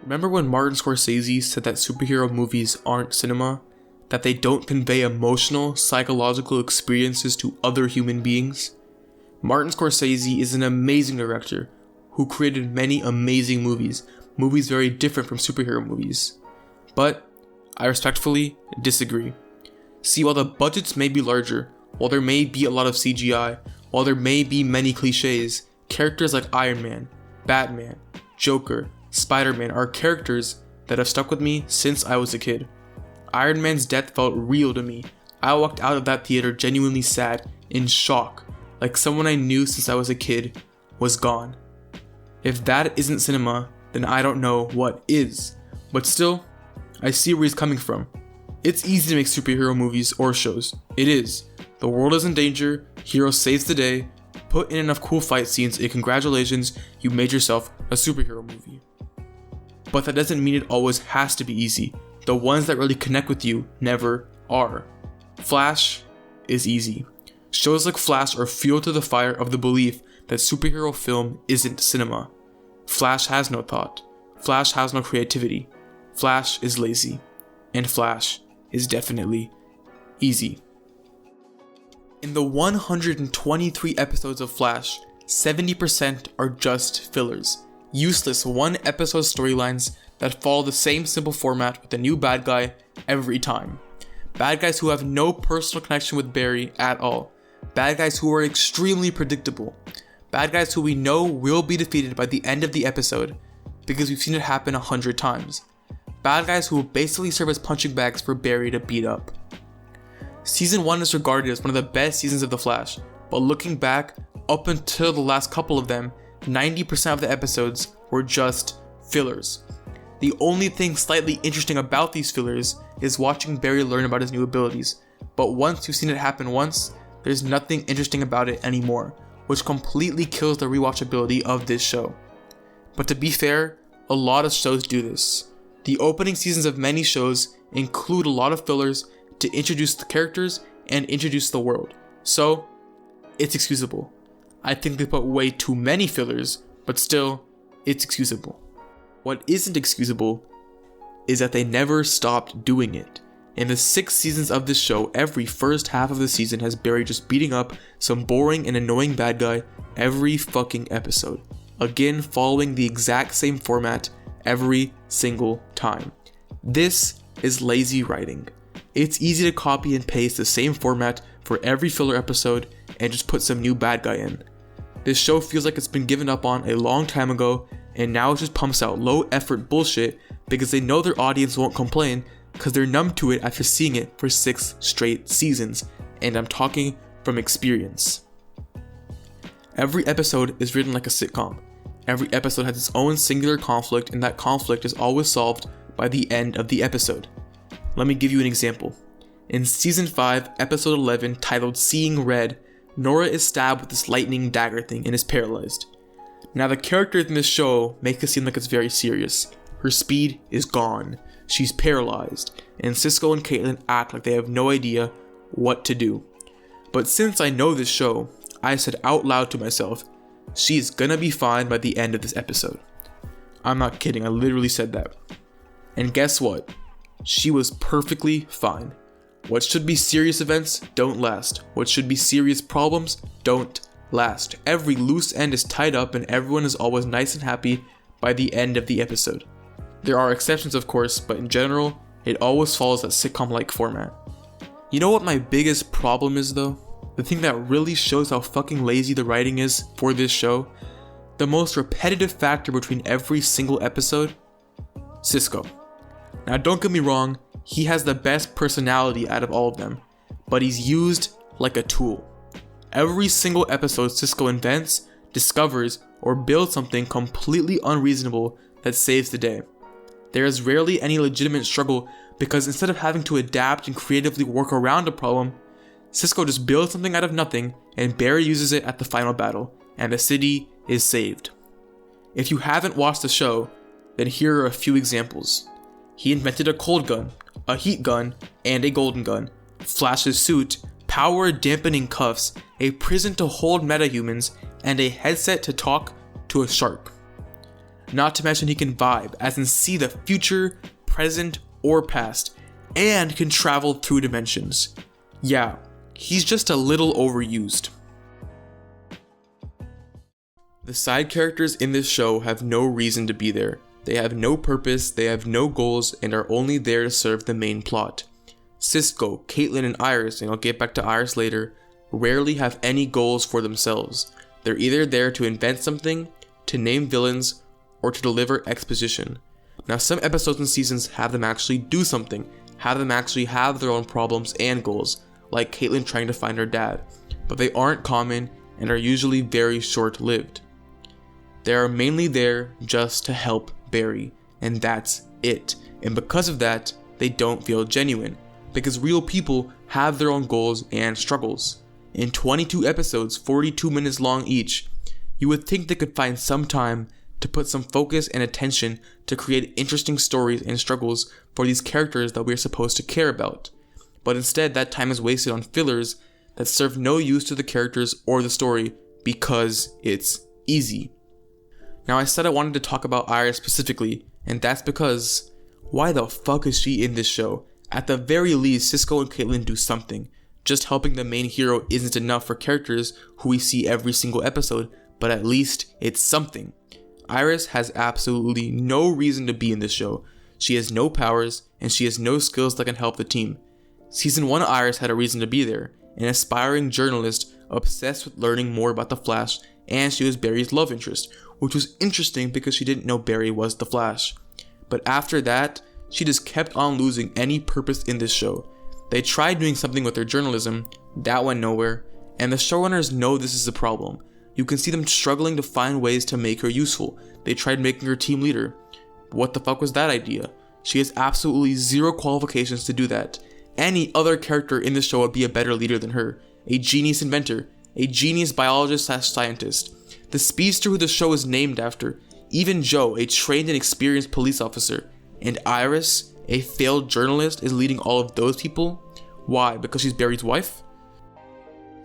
Remember when Martin Scorsese said that superhero movies aren't cinema? That they don't convey emotional, psychological experiences to other human beings? Martin Scorsese is an amazing director who created many amazing movies very different from superhero movies. But I respectfully disagree. See, while the budgets may be larger, while there may be a lot of CGI, while there may be many cliches, characters like Iron Man, Batman, Joker, Spider-Man are characters that have stuck with me since I was a kid. Iron Man's death felt real to me. I walked out of that theater genuinely sad, in shock, like someone I knew since I was a kid was gone. If that isn't cinema, then I don't know what is. But still, I see where he's coming from. It's easy to make superhero movies or shows. It is. The world is in danger, hero saves the day, put in enough cool fight scenes, and congratulations, you made yourself a superhero movie. But that doesn't mean it always has to be easy. The ones that really connect with you never are. Flash is easy. Shows like Flash are fuel to the fire of the belief that superhero film isn't cinema. Flash has no thought. Flash has no creativity. Flash is lazy. And Flash is definitely easy. In the 123 episodes of Flash, 70% are just fillers. Useless one-episode storylines that follow the same simple format with a new bad guy every time. Bad guys who have no personal connection with Barry at all. Bad guys who are extremely predictable. Bad guys who we know will be defeated by the end of the episode because we've seen it happen 100 times. Bad guys who will basically serve as punching bags for Barry to beat up. Season 1 is regarded as one of the best seasons of The Flash, but looking back, up until the last couple of them, 90% of the episodes were just fillers. The only thing slightly interesting about these fillers is watching Barry learn about his new abilities, but once you've seen it happen once, there's nothing interesting about it anymore, which completely kills the rewatchability of this show. But to be fair, a lot of shows do this. The opening seasons of many shows include a lot of fillers to introduce the characters and introduce the world, so it's excusable. I think they put way too many fillers, but still, it's excusable. What isn't excusable is that they never stopped doing it. In the 6 seasons of this show, every first half of the season has Barry just beating up some boring and annoying bad guy every fucking episode. Again, following the exact same format every single time. This is lazy writing. It's easy to copy and paste the same format for every filler episode and just put some new bad guy in. This show feels like it's been given up on a long time ago, and now it just pumps out low effort bullshit because they know their audience won't complain because they're numb to it after seeing it for 6 straight seasons, and I'm talking from experience. Every episode is written like a sitcom. Every episode has its own singular conflict, and that conflict is always solved by the end of the episode. Let me give you an example. In Season 5, Episode 11, titled Seeing Red, Nora is stabbed with this lightning dagger thing and is paralyzed. Now the characters in this show make it seem like it's very serious. Her speed is gone, she's paralyzed, and Cisco and Caitlin act like they have no idea what to do. But since I know this show, I said out loud to myself, she's gonna be fine by the end of this episode. I'm not kidding, I literally said that. And guess what? She was perfectly fine. What should be serious events don't last. What should be serious problems don't last. Every loose end is tied up and everyone is always nice and happy by the end of the episode. There are exceptions of course, but in general, it always follows that sitcom-like format. You know what my biggest problem is though? The thing that really shows how fucking lazy the writing is for this show? The most repetitive factor between every single episode? Cisco. Now don't get me wrong, he has the best personality out of all of them, but he's used like a tool. Every single episode Cisco invents, discovers, or builds something completely unreasonable that saves the day. There is rarely any legitimate struggle because instead of having to adapt and creatively work around a problem, Cisco just builds something out of nothing and Barry uses it at the final battle, and the city is saved. If you haven't watched the show, then here are a few examples. He invented a cold gun, a heat gun, and a golden gun, Flash's suit, power dampening cuffs, a prison to hold metahumans, and a headset to talk to a shark. Not to mention he can vibe, as in see the future, present, or past, and can travel through dimensions. Yeah, he's just a little overused. The side characters in this show have no reason to be there. They have no purpose, they have no goals, and are only there to serve the main plot. Cisco, Caitlin, and Iris, and I'll get back to Iris later, rarely have any goals for themselves. They're either there to invent something, to name villains, or to deliver exposition. Now some episodes and seasons have them actually do something, have them actually have their own problems and goals, like Caitlin trying to find her dad, but they aren't common and are usually very short-lived. They are mainly there just to help Barry, and that's it. And because of that, they don't feel genuine, because real people have their own goals and struggles. In 22 episodes, 42 minutes long each, you would think they could find some time to put some focus and attention to create interesting stories and struggles for these characters that we're supposed to care about. But instead, that time is wasted on fillers that serve no use to the characters or the story because it's easy. Now, I said I wanted to talk about Iris specifically, and that's because why the fuck is she in this show? At the very least, Cisco and Caitlin do something. Just helping the main hero isn't enough for characters who we see every single episode, but at least it's something. Iris has absolutely no reason to be in this show. She has no powers, and she has no skills that can help the team. Season 1 Iris had a reason to be there, an aspiring journalist obsessed with learning more about the Flash, and she was Barry's love interest, which was interesting because she didn't know Barry was the Flash. But after that, she just kept on losing any purpose in this show. They tried doing something with their journalism, that went nowhere, and the showrunners know this is a problem. You can see them struggling to find ways to make her useful. They tried making her team leader. What the fuck was that idea? She has absolutely zero qualifications to do that. Any other character in the show would be a better leader than her. A genius inventor, a genius biologist/scientist, the speedster who the show is named after, even Joe, a trained and experienced police officer, and Iris, a failed journalist, is leading all of those people? Why? Because she's Barry's wife?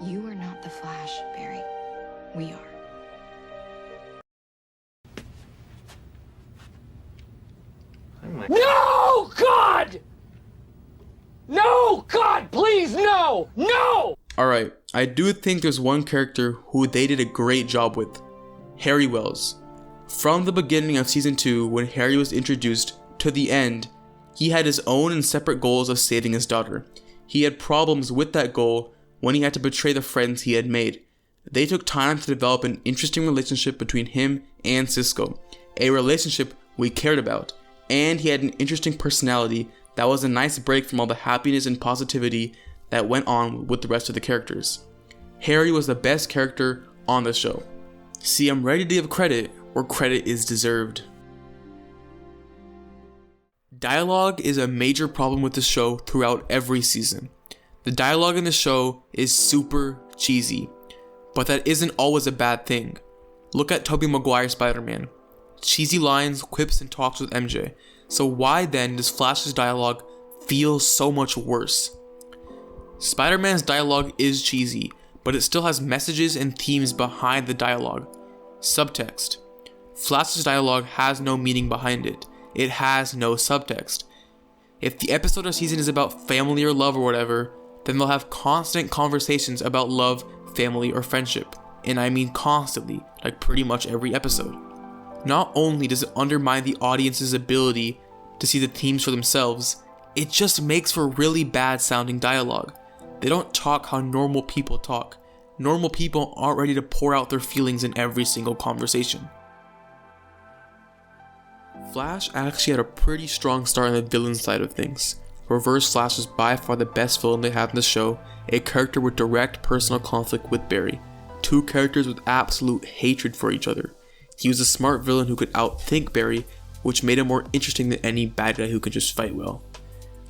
You are not the Flash, Barry. We are. No, God! No, God, please, no! No! Alright, I do think there's one character who they did a great job with. Harry Wells. From the beginning of season 2, when Harry was introduced, to the end, he had his own and separate goals of saving his daughter. He had problems with that goal when he had to betray the friends he had made. They took time to develop an interesting relationship between him and Cisco, a relationship we cared about, and he had an interesting personality that was a nice break from all the happiness and positivity that went on with the rest of the characters. Harry was the best character on the show. See, I'm ready to give credit where credit is deserved. Dialogue is a major problem with the show throughout every season. The dialogue in the show is super cheesy, but that isn't always a bad thing. Look at Tobey Maguire's Spider-Man. Cheesy lines, quips, and talks with MJ. So why then does Flash's dialogue feel so much worse? Spider-Man's dialogue is cheesy, but it still has messages and themes behind the dialogue. Subtext. Flash's dialogue has no meaning behind it. It has no subtext. If the episode or season is about family or love or whatever, then they'll have constant conversations about love, family, or friendship. And I mean constantly, like pretty much every episode. Not only does it undermine the audience's ability to see the themes for themselves, it just makes for really bad sounding dialogue. They don't talk how normal people talk. Normal people aren't ready to pour out their feelings in every single conversation. Flash actually had a pretty strong start on the villain side of things. Reverse Flash is by far the best villain they have in the show, a character with direct personal conflict with Barry. Two characters with absolute hatred for each other. He was a smart villain who could outthink Barry, which made him more interesting than any bad guy who could just fight well.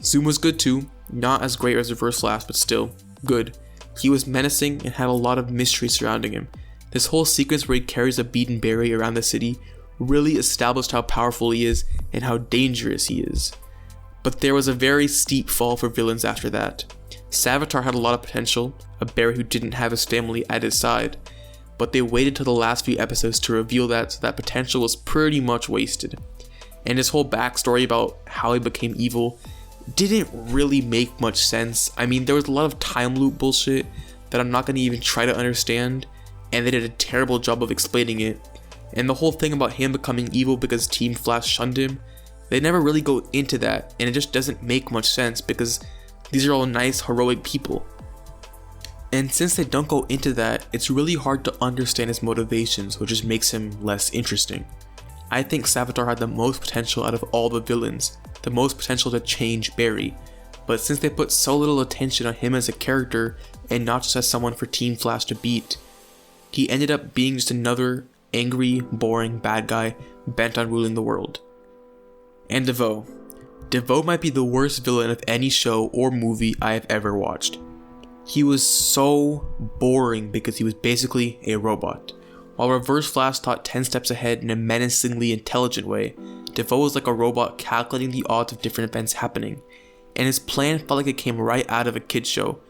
Zoom was good too, not as great as Reverse Flash, but still good. He was menacing and had a lot of mystery surrounding him. This whole sequence where he carries a beaten Barry around the city really established how powerful he is and how dangerous he is. But there was a very steep fall for villains after that. Savitar had a lot of potential, a Barry who didn't have his family at his side, but they waited till the last few episodes to reveal that, so that potential was pretty much wasted. And his whole backstory about how he became evil didn't really make much sense. I mean, there was a lot of time loop bullshit that I'm not going to even try to understand, and they did a terrible job of explaining it. And the whole thing about him becoming evil because Team Flash shunned him, they never really go into that, and it just doesn't make much sense because these are all nice, heroic people. And since they don't go into that, it's really hard to understand his motivations, which just makes him less interesting. I think Savitar had the most potential out of all the villains, the most potential to change Barry, but since they put so little attention on him as a character and not just as someone for Team Flash to beat, he ended up being just another angry, boring bad guy bent on ruling the world. And DeVoe. DeVoe might be the worst villain of any show or movie I have ever watched. He was so boring because he was basically a robot. While Reverse Flash thought 10 steps ahead in a menacingly intelligent way, DeVoe was like a robot calculating the odds of different events happening, and his plan felt like it came right out of a kid's show,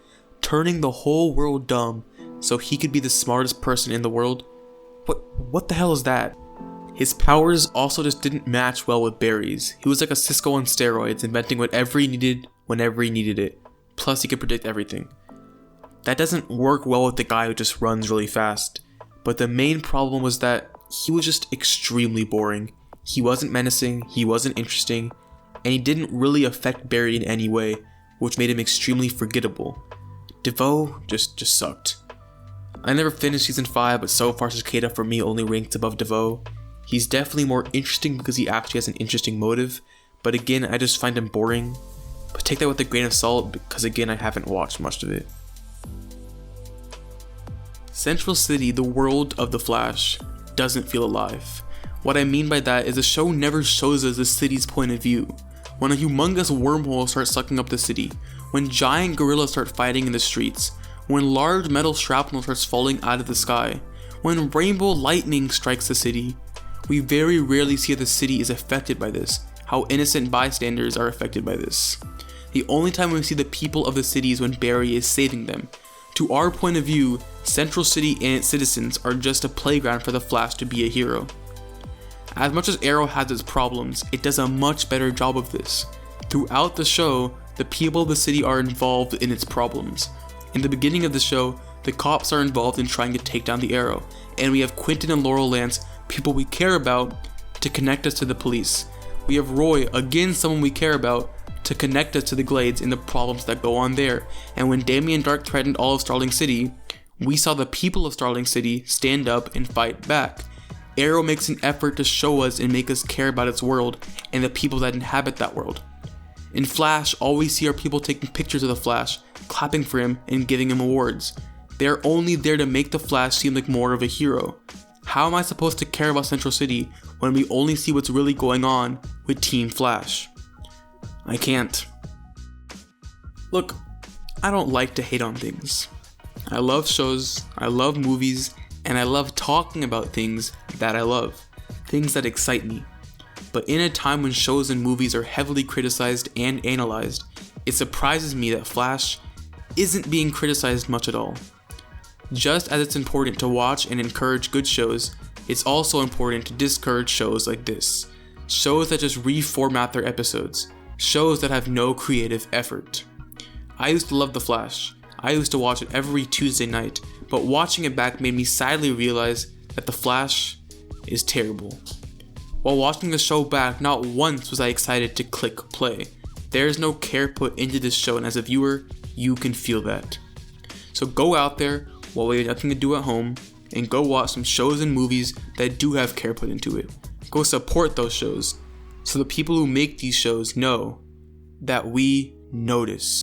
turning the whole world dumb so he could be the smartest person in the world. What the hell is that? His powers also just didn't match well with Barry's. He was like a Cisco on steroids, inventing whatever he needed whenever he needed it. Plus he could predict everything. That doesn't work well with the guy who just runs really fast. But the main problem was that he was just extremely boring. He wasn't menacing, he wasn't interesting, and he didn't really affect Barry in any way, which made him extremely forgettable. DeVoe just sucked. I never finished season 5, but so far Cicada for me only ranks above DeVoe. He's definitely more interesting because he actually has an interesting motive, but again I just find him boring. But take that with a grain of salt because again I haven't watched much of it. Central City, the world of The Flash, doesn't feel alive. What I mean by that is the show never shows us the city's point of view. When a humongous wormhole starts sucking up the city, when giant gorillas start fighting in the streets, when large metal shrapnel starts falling out of the sky, when rainbow lightning strikes the city, we very rarely see how the city is affected by this, how innocent bystanders are affected by this. The only time we see the people of the city is when Barry is saving them. To our point of view, Central City and its citizens are just a playground for the Flash to be a hero. As much as Arrow has its problems, it does a much better job of this. Throughout the show, the people of the city are involved in its problems. In the beginning of the show, the cops are involved in trying to take down the Arrow, and we have Quentin and Laurel Lance, people we care about, to connect us to the police. We have Roy, again someone we care about, to connect us to the Glades and the problems that go on there. And when Damian Dark threatened all of Starling City, we saw the people of Starling City stand up and fight back. Arrow makes an effort to show us and make us care about its world and the people that inhabit that world. In Flash, all we see are people taking pictures of the Flash, clapping for him and giving him awards. They are only there to make the Flash seem like more of a hero. How am I supposed to care about Central City when we only see what's really going on with Team Flash? I can't. Look, I don't like to hate on things. I love shows, I love movies, and I love talking about things that I love, things that excite me. But in a time when shows and movies are heavily criticized and analyzed, it surprises me that Flash isn't being criticized much at all. Just as it's important to watch and encourage good shows, it's also important to discourage shows like this. Shows that just reformat their episodes. Shows that have no creative effort. I used to love The Flash. I used to watch it every Tuesday night, but watching it back made me sadly realize that The Flash is terrible. While watching the show back, not once was I excited to click play. There is no care put into this show, and as a viewer, you can feel that. So go out there while you have nothing to do at home and go watch some shows and movies that do have care put into it. Go support those shows so the people who make these shows know that we notice.